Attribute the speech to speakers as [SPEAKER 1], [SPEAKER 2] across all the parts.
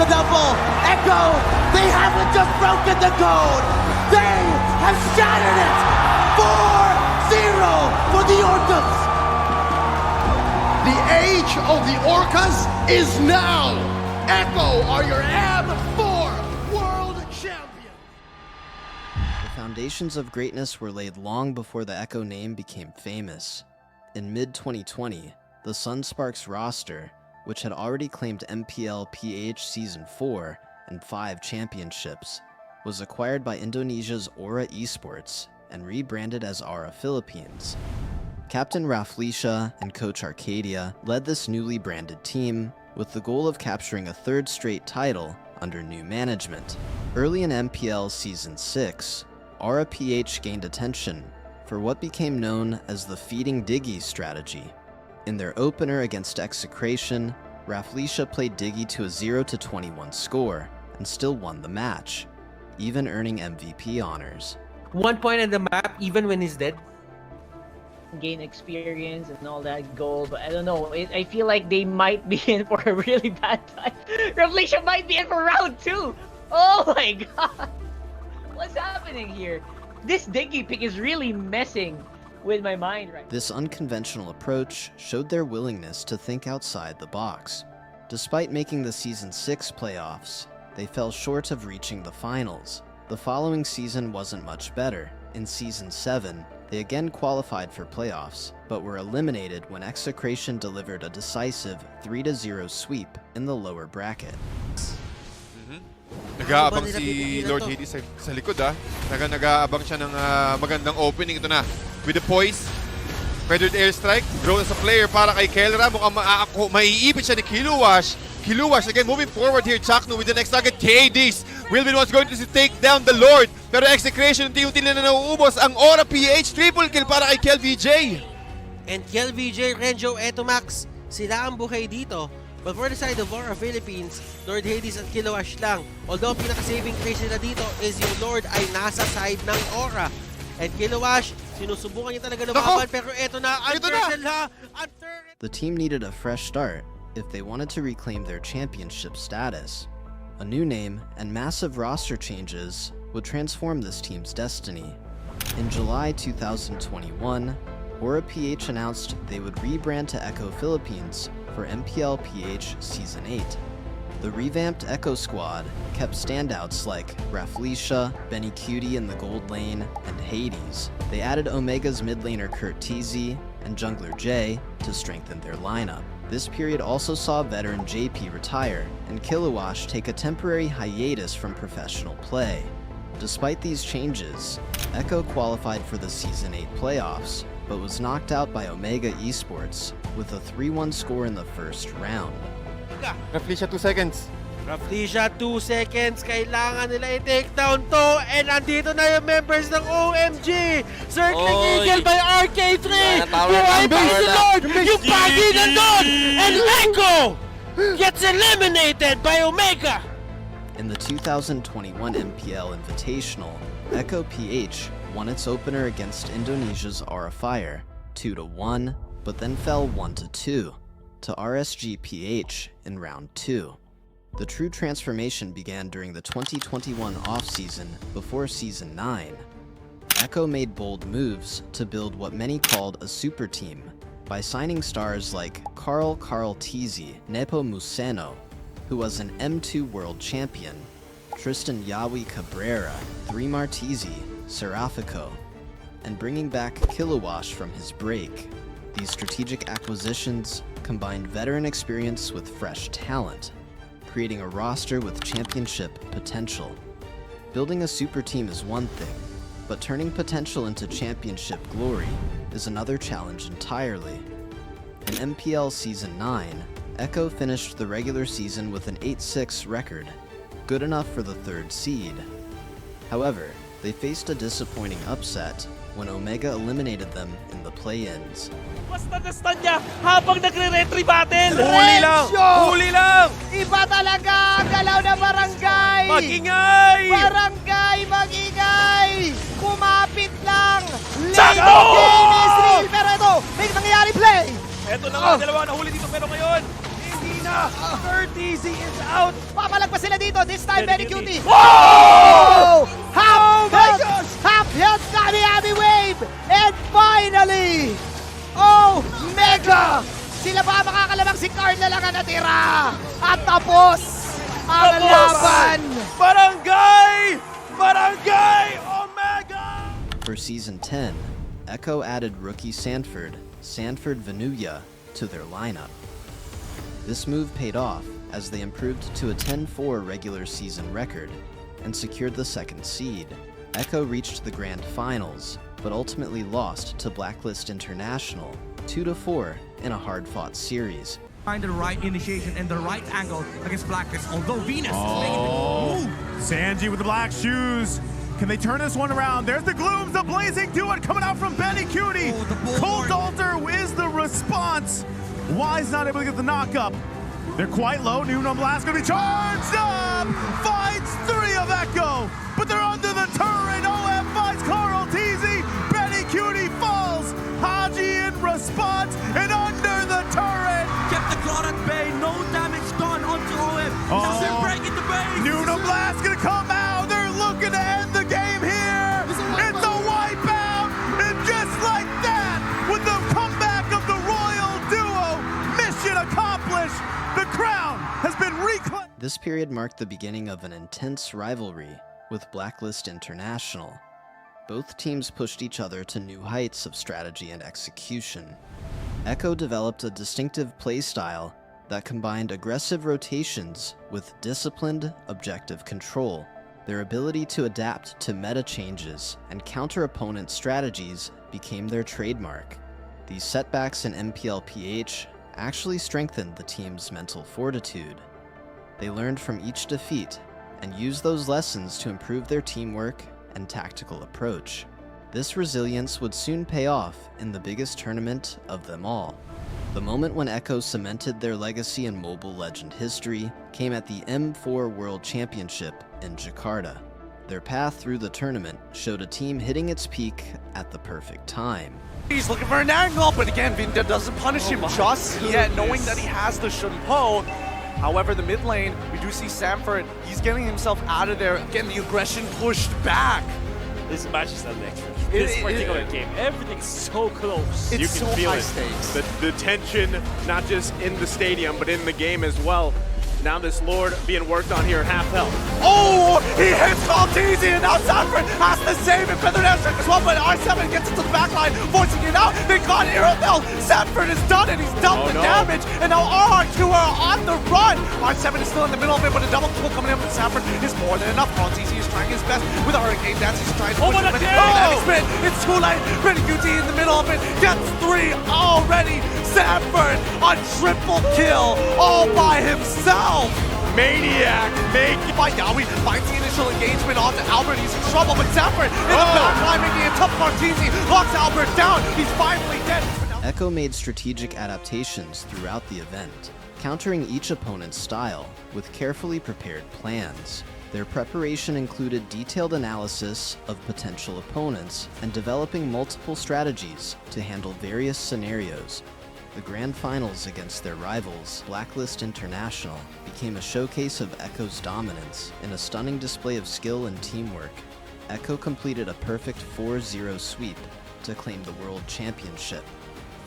[SPEAKER 1] the double. Echo, they haven't just broken the code. They have shattered it. 4-0 for the Orcas.
[SPEAKER 2] The age of the Orcas is now. Echo are your M4 world champion.
[SPEAKER 3] The foundations of greatness were laid long before the Echo name became famous. In mid-2020, the Sunsparks roster, which had already claimed MLBB Season 4 and 5 championships, was acquired by Indonesia's Aura Esports and rebranded as Aura Philippines. Captain Raflisha and Coach Arcadia led this newly branded team with the goal of capturing a third straight title under new management. Early in MPL Season 6, Aura PH gained attention for what became known as the feeding Diggie strategy. In their opener against Execration, Raflisha played Diggie to a 0-21 score and still won the match, even earning MVP honors.
[SPEAKER 4] 1 point on the map even when he's dead.
[SPEAKER 5] Gain experience and all that goal, but I don't know. I feel like they might be in for a really bad time. Raflisha might be in for round 2. Oh my god. What's happening here? This Diggie pick is really messing with my mind right now.
[SPEAKER 3] This unconventional approach showed their willingness to think outside the box. Despite making the Season 6 playoffs, they fell short of reaching the finals. The following season wasn't much better. In Season 7, they again qualified for playoffs, but were eliminated when Execration delivered a decisive 3-0 sweep in the lower bracket.
[SPEAKER 6] Nag-aabang si Lord Hades sa likod nag-aabang siya ng magandang opening. Ito na, with the poise, feathered airstrike, grow as a player para kay Kelra. Mukhang maiipit siya ni Kiluwash. Kiluwash again moving forward here. Chakno with the next target. Hades will be the ones going to take down the Lord. Pero Execration, unti-unti na nauubos ang Aura PH. Triple kill para kay Kel VJ.
[SPEAKER 7] And Kel VJ, Renjo, eto Max, sila ang buhay dito. But for the side of Aura Philippines, Lord Hades at Kiluwash lang. Although pinaka-saving grace nila dito is yung Lord ay nasa side ng Aura. And Kiluwash, sinusubukan niya talaga lumaban, pero eto na, ang turtle ha!
[SPEAKER 3] The team needed a fresh start if they wanted to reclaim their championship status. A new name and massive roster changes would transform this team's destiny. In July 2021, Aura PH announced they would rebrand to Echo Philippines for MLBB Season 8. The revamped Echo squad kept standouts like Raflisha, Benny Cutie in the gold lane, and Hades. They added Omega's mid laner Kurt TZ and jungler Jay to strengthen their lineup. This period also saw veteran JP retire and Kiluwash take a temporary hiatus from professional play. Despite these changes, Echo qualified for the Season 8 playoffs, but was knocked out by Omega Esports with a 3-1 score in the first round.
[SPEAKER 6] Raflisha 2 seconds.
[SPEAKER 7] Raflisha 2 seconds, kailangan nila i-take down to, and andito na yung members ng OMG! Circling Eagle by RK3! Buhay pa si Lord! Yung pagi nandun! And Echo gets eliminated by Omega!
[SPEAKER 3] In the 2021 MPL Invitational, Echo PH won its opener against Indonesia's Aura Fire 2-1, but then fell 1-2 to RSG PH in round 2. The true transformation began during the 2021 offseason before Season 9. Echo made bold moves to build what many called a super team by signing stars like Carl Tizi, Nepo Museno, who was an M2 world champion, Tristan Yawi Cabrera, 3 Martizi, Serafico, and bringing back Kiluwash from his break. These strategic acquisitions combined veteran experience with fresh talent, creating a roster with championship potential. Building a super team is one thing, but turning potential into championship glory is another challenge entirely. In MPL Season 9, Echo finished the regular season with an 8-6 record, good enough for the 3rd seed. However, they faced a disappointing upset when Omega eliminated them in the play-ins.
[SPEAKER 4] Basta na-stun niya habang nagre-retry battle!
[SPEAKER 1] Huli lang!
[SPEAKER 4] Huli lang!
[SPEAKER 1] Iba talaga! Galaw na barangay!
[SPEAKER 4] Magingay!
[SPEAKER 1] Barangay! Magingay! Kumapit lang!
[SPEAKER 4] Sakto!
[SPEAKER 1] Late game is real! Pero ito, may nangyayari play!
[SPEAKER 4] Eto na nga, dalawa na huli dito pero ngayon, hindi na! Easy is out!
[SPEAKER 1] Papalagpas sila dito. This time,
[SPEAKER 4] Very
[SPEAKER 1] Benny Cutie.
[SPEAKER 4] cutie.
[SPEAKER 1] Oh! Half
[SPEAKER 4] my
[SPEAKER 1] hit!
[SPEAKER 4] gosh!
[SPEAKER 1] Half hit! Kami wave! And finally! Oh! Mega! Sila ba makakalamang si Carl na lang ang natira? At tapos ang laban!
[SPEAKER 4] Barangay! Barangay Omega!
[SPEAKER 3] For Season 10, Echo added rookie Sanford Venuya, to their lineup. This move paid off as they improved to a 10-4 regular season record and secured the second seed. Echo reached the grand finals, but ultimately lost to Blacklist International 2-4 in a hard-fought series.
[SPEAKER 8] Find the right initiation and the right angle against Blacklist, although Venus is making the move.
[SPEAKER 9] Sanji with the black shoes. Can they turn this one around? There's the Glooms, the Blazing Duet coming out from Benny Cutie. Cold Altar is the response. Wise not able to get the knock-up. They're quite low. Newnum Blast gonna be charged up. Finds 3 of Echo, but they're under the turret. OM finds Carl TZ. Benny Cutie falls. Haji in response and under the turret.
[SPEAKER 8] Kept the Claw at bay, no damage done onto OM. Doesn't break into base.
[SPEAKER 9] Newnum Blast gonna come out. They're looking to end the game here. It's a wipeout, and just like that, with the comeback of the Royal Duo, mission accomplished. The crown has been reclaimed.
[SPEAKER 3] This period marked the beginning of an intense rivalry with Blacklist International. Both teams pushed each other to new heights of strategy and execution. Echo developed a distinctive playstyle that combined aggressive rotations with disciplined, objective control. Their ability to adapt to meta changes and counter opponent strategies became their trademark. These setbacks in MLBB actually strengthened the team's mental fortitude. They learned from each defeat and used those lessons to improve their teamwork and tactical approach. This resilience would soon pay off in the biggest tournament of them all. The moment when Echo cemented their legacy in Mobile Legend history came at the M4 World Championship in Jakarta. Their path through the tournament showed a team hitting its peak at the perfect time.
[SPEAKER 10] He's looking for an angle, but again, Vinda doesn't punish him just yet, knowing that he has the Shunpo. However, the mid lane, we do see Sanford. He's getting himself out of there, getting the aggression pushed back.
[SPEAKER 4] This match is electric. This particular game, everything's so close.
[SPEAKER 10] It's
[SPEAKER 11] You can
[SPEAKER 10] so
[SPEAKER 11] feel
[SPEAKER 10] high
[SPEAKER 11] it.
[SPEAKER 10] stakes.
[SPEAKER 11] The tension, not just in the stadium, but in the game as well. Now this Lord being worked on here, half health.
[SPEAKER 10] Oh, he hits Maltese, and now Sanford has to save it. Feathered airstrike as well, but R7 gets into the back line, forcing it out. They got Aerodel. Sanford has done it. He's dumped the damage, and now R2 are on the run. R7 is still in the middle of it, but a double kill coming in from Sanford is more than enough. Maltese is trying his best with a Hurricane Dance. He's trying to push it, but that is spin. It's too late. Benny QT in the middle of it gets 3 already. Sanford on triple kill all by himself.
[SPEAKER 11] Maniac,
[SPEAKER 10] By Yawi finds the initial engagement onto Albert. He's in trouble, but Sanford in the back line making it tough. Martini locks Albert down. He's finally dead.
[SPEAKER 3] Echo made strategic adaptations throughout the event, countering each opponent's style with carefully prepared plans. Their preparation included detailed analysis of potential opponents and developing multiple strategies to handle various scenarios. The grand finals against their rivals, Blacklist International, became a showcase of Echo's dominance in a stunning display of skill and teamwork. Echo completed a perfect 4-0 sweep to claim the World Championship.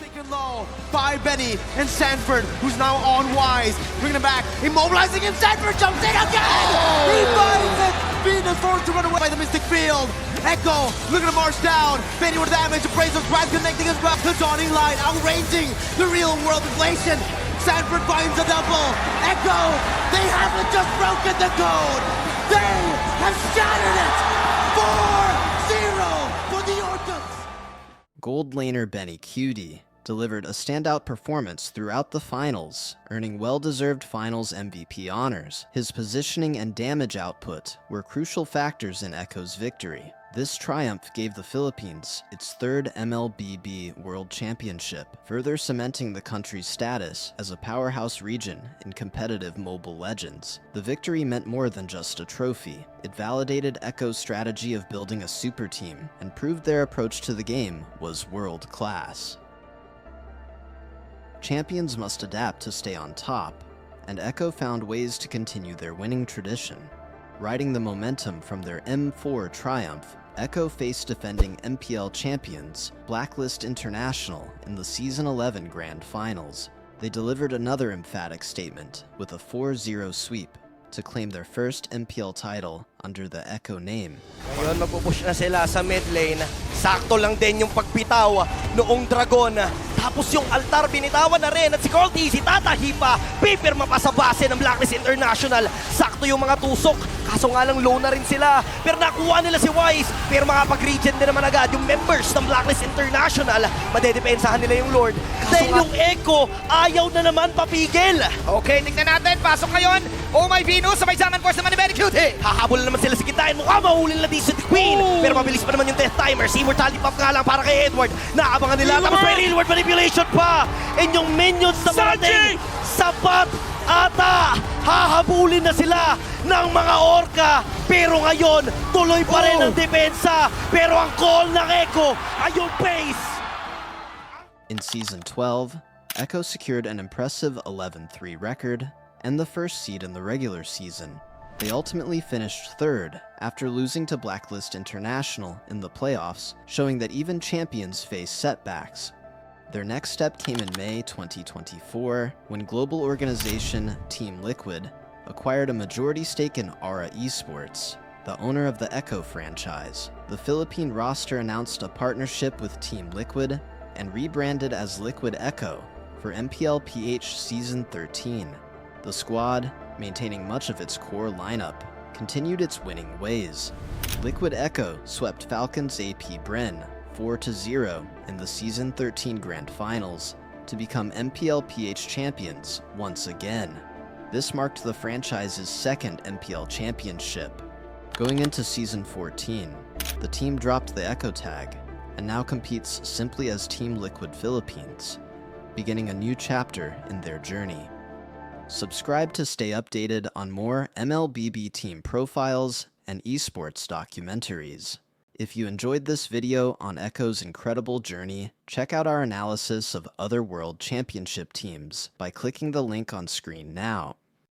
[SPEAKER 2] Taken low by Benny and Sanford, who's now on Wise. Bringing him back, immobilizing him. Sanford jumps in again! He finds it! Venus forced to run away by the Mystic Field. Echo looking to march down. Benny with damage. Appraisal Drive connecting as well. The dawning light outranging the real world inflation. Sanford finds a double.
[SPEAKER 1] Echo, they haven't just broken the code. They have shattered it. 4-0 for the Orcas.
[SPEAKER 3] Gold laner Benny Cutie delivered a standout performance throughout the finals, earning well-deserved finals MVP honors. His positioning and damage output were crucial factors in Echo's victory. This triumph gave the Philippines its 3rd MLBB World Championship, further cementing the country's status as a powerhouse region in competitive Mobile Legends. The victory meant more than just a trophy. It validated Echo's strategy of building a super team and proved their approach to the game was world-class. Champions must adapt to stay on top. and Echo found ways to continue their winning tradition. Riding the momentum from their M4 triumph, Echo faced defending MPL champions Blacklist International in the Season 11 Grand Finals. They delivered another emphatic statement with a 4-0 sweep to claim their first MPL title under the Echo name.
[SPEAKER 12] Ngayon, magpupush na sila sa mid lane. Sakto lang din yung pagbitaw noong Dragon. Tapos yung altar binitawan na rin at si Carl TZ tatahi pa. Pipirma pa sa base ng Blacklist International. Sakto yung mga tusok. Kaso nga lang low na rin sila. Pero nakuha nila si Wise. Pero makapag-regen din naman agad yung members ng Blacklist International. Madedepensahan nila yung Lord. Dahil yung Echo ayaw na naman papigil.
[SPEAKER 1] Okay, tignan natin. Pasok ngayon. Oh my Venus, sabay Zaman Force naman ni Benny Cutie.
[SPEAKER 12] Hahabol na naman sila sa kitain. Mukha mahulin na din si The Queen. Pero mabilis pa naman yung death timers. Immortality pop nga lang para kay Edward. Naabangan nila. Tapos may Real World Manipulation pa. And yung minions na parating. Sapat ata. Hahabulin na sila ng mga orca. Pero ngayon, tuloy pa rin ang depensa. Pero ang call ng Echo ay yung pace.
[SPEAKER 3] In Season 12, Echo secured an impressive 11-3 record and the first seed in the regular season. They ultimately finished third after losing to Blacklist International in the playoffs, showing that even champions face setbacks. Their next step came in May 2024 when global organization Team Liquid acquired a majority stake in Aura Esports, the owner of the Echo franchise. The Philippine roster announced a partnership with Team Liquid and rebranded as Liquid Echo for MLBB Season 13. The squad, maintaining much of its core lineup, continued its winning ways. Liquid Echo swept Falcons AP Bren 4-0 in the Season 13 Grand Finals to become MLBB champions once again. This marked the franchise's second MPL championship. Going into Season 14, the team dropped the Echo tag and now competes simply as Team Liquid Philippines, beginning a new chapter in their journey. Subscribe to stay updated on more MLBB team profiles and esports documentaries. If you enjoyed this video on Echo's incredible journey, check out our analysis of other World Championship teams by clicking the link on screen now.